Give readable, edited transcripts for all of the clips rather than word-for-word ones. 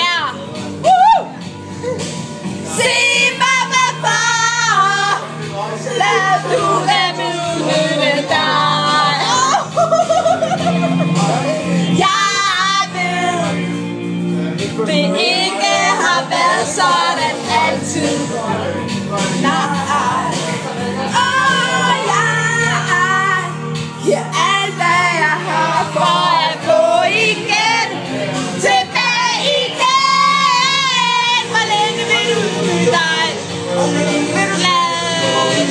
Ja! Woohoo! Sig mig, hvad far! Lad du lade mig høre dig! Jeg ved, det ikke har været sådan altid. Nej. Jeg giver alt, hvad jeg har for at få igen. Tilbage igen. Hvor længe vil du yde dig? Hvor længe vil du lade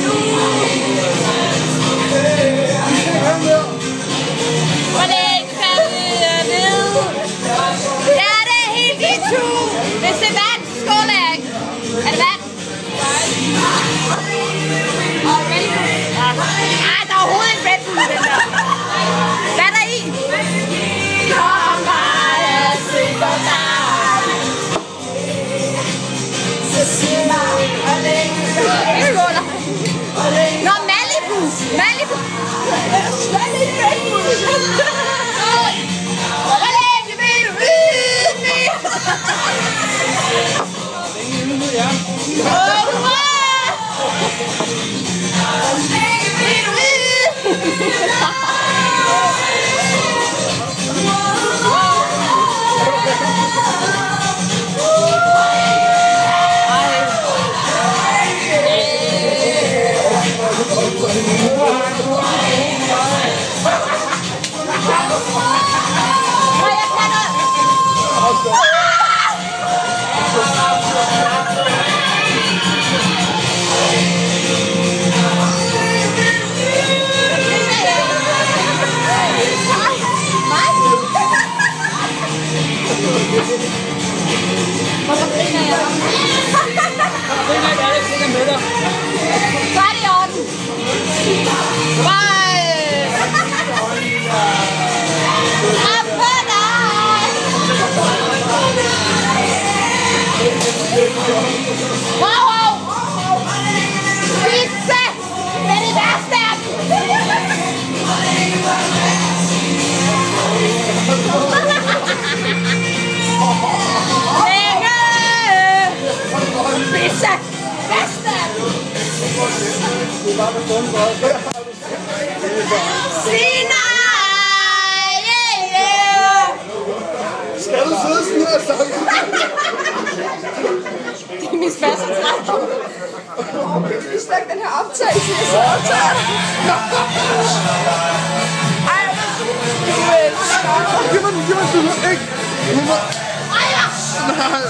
nu? Hvor længe kan vi vide? Ja, det er helt dit tur. Hvis det er vand, så skål jeg ikke. Er det vand? Ej, der er overhovedet en Red Bull i den der. Hvad er der i? Kom bare, jeg sikrer dig. Så sig mig, hvor længe vi skåler. Nå, Malibu. Malibu. Slet ikke Red Bull. Hvor længe vil du yde mig? Hvorfor griner jeg? Griner ikke alle sikkert med dig. Så er det i orden. Bye! Op på dig! Wow, wow! Pisse! Det er det værste af dem! Pisse! Bedste! Sig nej! Skal du sidde sådan her, så? Det er min spassetræk. Vi snakker den her optagelse, jeg så optager. Ej, du elsker. Giv mig den, ikke?